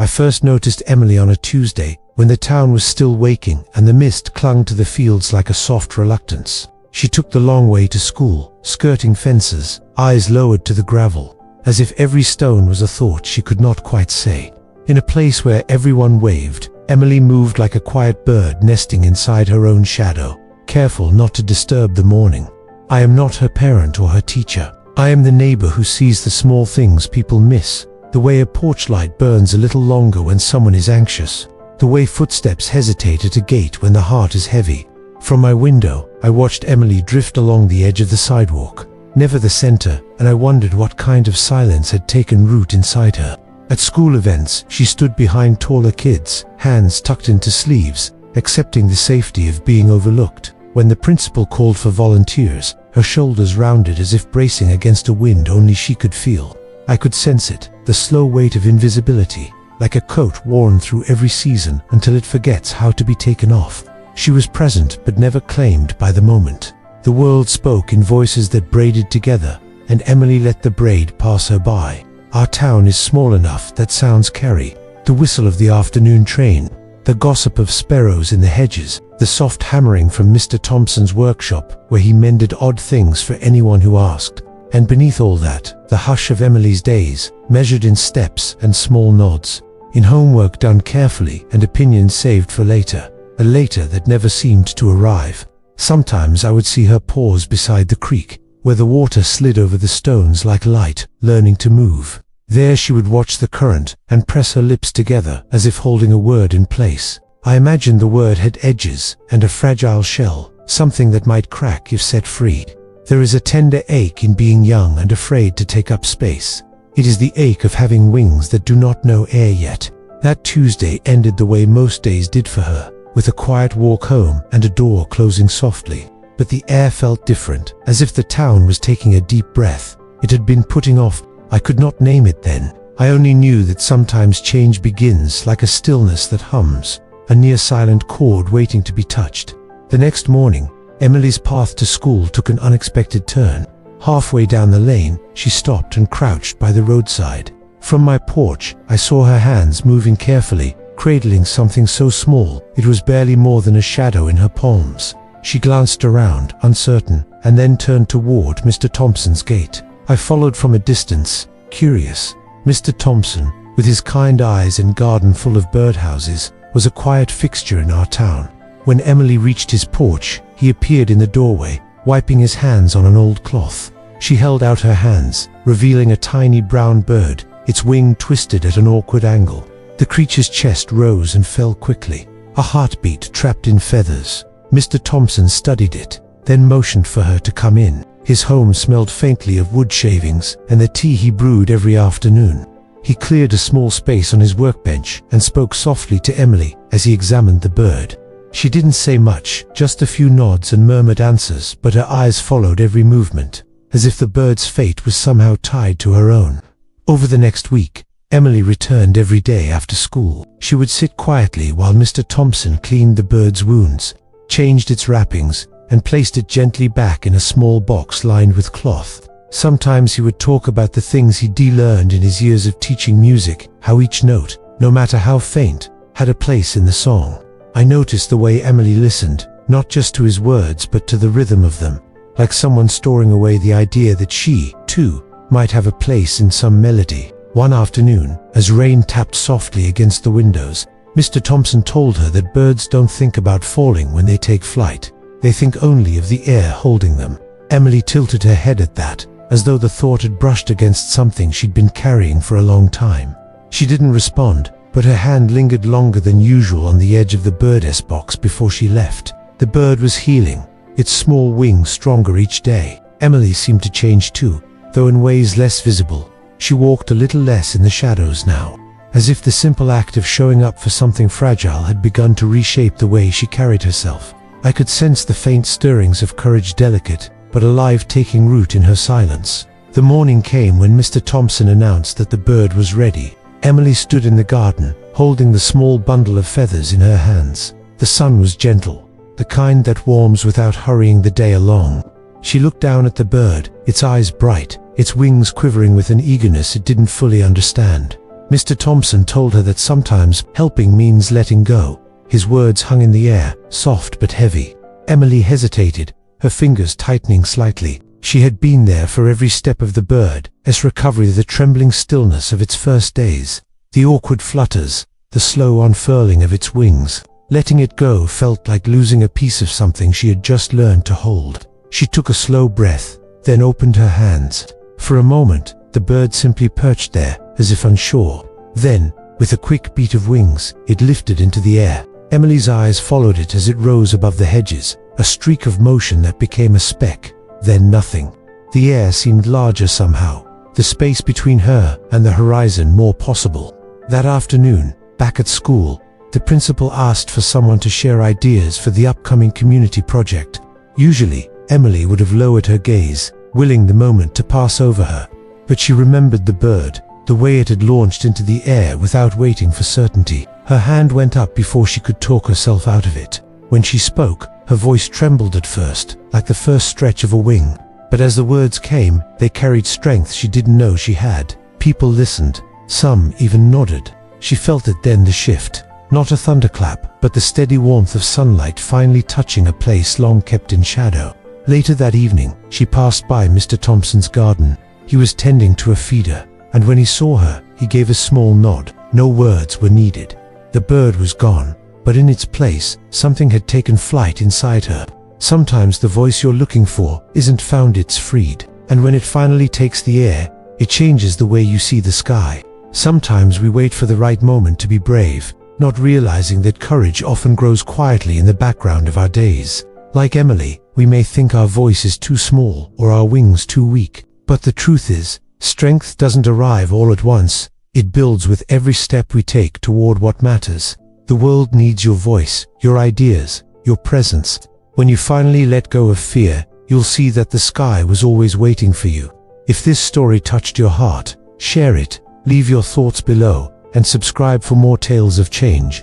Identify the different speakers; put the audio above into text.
Speaker 1: I first noticed Emily on a Tuesday, when the town was still waking and the mist clung to the fields like a soft reluctance. She took the long way to school, skirting fences, eyes lowered to the gravel, as if every stone was a thought she could not quite say. In a place where everyone waved, Emily moved like a quiet bird nesting inside her own shadow, careful not to disturb the morning. I am not her parent or her teacher. I am the neighbor who sees the small things people miss, the way a porch light burns a little longer when someone is anxious, the way footsteps hesitate at a gate when the heart is heavy. From my window, I watched Emily drift along the edge of the sidewalk, never the center, and I wondered what kind of silence had taken root inside her. At school events, she stood behind taller kids, hands tucked into sleeves, accepting the safety of being overlooked. When the principal called for volunteers, her shoulders rounded as if bracing against a wind only she could feel. I could sense it, the slow weight of invisibility, like a coat worn through every season until it forgets how to be taken off. She was present but never claimed by the moment. The world spoke in voices that braided together, and Emily let the braid pass her by. Our town is small enough that sounds carry. The whistle of the afternoon train, the gossip of sparrows in the hedges, the soft hammering from Mr. Thompson's workshop where he mended odd things for anyone who asked. And beneath all that, the hush of Emily's days, measured in steps and small nods, in homework done carefully and opinions saved for later, a later that never seemed to arrive. Sometimes I would see her pause beside the creek, where the water slid over the stones like light, learning to move. There she would watch the current and press her lips together as if holding a word in place. I imagined the word had edges and a fragile shell, something that might crack if set free. There is a tender ache in being young and afraid to take up space. It is the ache of having wings that do not know air yet. That Tuesday ended the way most days did for her, with a quiet walk home and a door closing softly. But the air felt different, as if the town was taking a deep breath. It had been putting off. I could not name it then. I only knew that sometimes change begins like a stillness that hums, a near-silent chord waiting to be touched. The next morning, Emily's path to school took an unexpected turn. Halfway down the lane, she stopped and crouched by the roadside. From my porch, I saw her hands moving carefully, cradling something so small it was barely more than a shadow in her palms. She glanced around, uncertain, and then turned toward Mr. Thompson's gate. I followed from a distance, curious. Mr. Thompson, with his kind eyes and garden full of birdhouses, was a quiet fixture in our town. When Emily reached his porch, he appeared in the doorway, wiping his hands on an old cloth. She held out her hands, revealing a tiny brown bird, its wing twisted at an awkward angle. The creature's chest rose and fell quickly, a heartbeat trapped in feathers. Mr. Thompson studied it, then motioned for her to come in. His home smelled faintly of wood shavings and the tea he brewed every afternoon. He cleared a small space on his workbench and spoke softly to Emily as he examined the bird. She didn't say much, just a few nods and murmured answers, but her eyes followed every movement, as if the bird's fate was somehow tied to her own. Over the next week, Emily returned every day after school. She would sit quietly while Mr. Thompson cleaned the bird's wounds, changed its wrappings, and placed it gently back in a small box lined with cloth. Sometimes he would talk about the things he'd learned in his years of teaching music, how each note, no matter how faint, had a place in the song. I noticed the way Emily listened, not just to his words but to the rhythm of them, like someone storing away the idea that she, too, might have a place in some melody. One afternoon, as rain tapped softly against the windows, Mr. Thompson told her that birds don't think about falling when they take flight. They think only of the air holding them. Emily tilted her head at that, as though the thought had brushed against something she'd been carrying for a long time. She didn't respond, but her hand lingered longer than usual on the edge of the bird's box before she left. The bird was healing, its small wings stronger each day. Emily seemed to change too, though in ways less visible. She walked a little less in the shadows now, as if the simple act of showing up for something fragile had begun to reshape the way she carried herself. I could sense the faint stirrings of courage, delicate but alive, taking root in her silence. The morning came when Mr. Thompson announced that the bird was ready. Emily stood in the garden, holding the small bundle of feathers in her hands. The sun was gentle, the kind that warms without hurrying the day along. She looked down at the bird, its eyes bright, its wings quivering with an eagerness it didn't fully understand. Mr. Thompson told her that sometimes helping means letting go. His words hung in the air, soft but heavy. Emily hesitated, her fingers tightening slightly. She had been there for every step of the bird, its recovery, the trembling stillness of its first days, the awkward flutters, the slow unfurling of its wings. Letting it go felt like losing a piece of something she had just learned to hold. She took a slow breath, then opened her hands. For a moment, the bird simply perched there, as if unsure. Then, with a quick beat of wings, it lifted into the air. Emily's eyes followed it as it rose above the hedges, a streak of motion that became a speck, then nothing. The air seemed larger somehow, the space between her and the horizon more possible. That afternoon, back at school, the principal asked for someone to share ideas for the upcoming community project. Usually, Emily would have lowered her gaze, willing the moment to pass over her. But she remembered the bird, the way it had launched into the air without waiting for certainty. Her hand went up before she could talk herself out of it. When she spoke, her voice trembled at first, like the first stretch of a wing. But as the words came, they carried strength she didn't know she had. People listened. Some even nodded. She felt it then, the shift. Not a thunderclap, but the steady warmth of sunlight finally touching a place long kept in shadow. Later that evening, she passed by Mr. Thompson's garden. He was tending to a feeder, and when he saw her, he gave a small nod. No words were needed. The bird was gone, but in its place, something had taken flight inside her. Sometimes the voice you're looking for isn't found, it's freed. And when it finally takes the air, it changes the way you see the sky. Sometimes we wait for the right moment to be brave, not realizing that courage often grows quietly in the background of our days. Like Emily, we may think our voice is too small or our wings too weak. But the truth is, strength doesn't arrive all at once. It builds with every step we take toward what matters. The world needs your voice, your ideas, your presence. When you finally let go of fear, you'll see that the sky was always waiting for you. If this story touched your heart, share it, leave your thoughts below, and subscribe for more tales of change.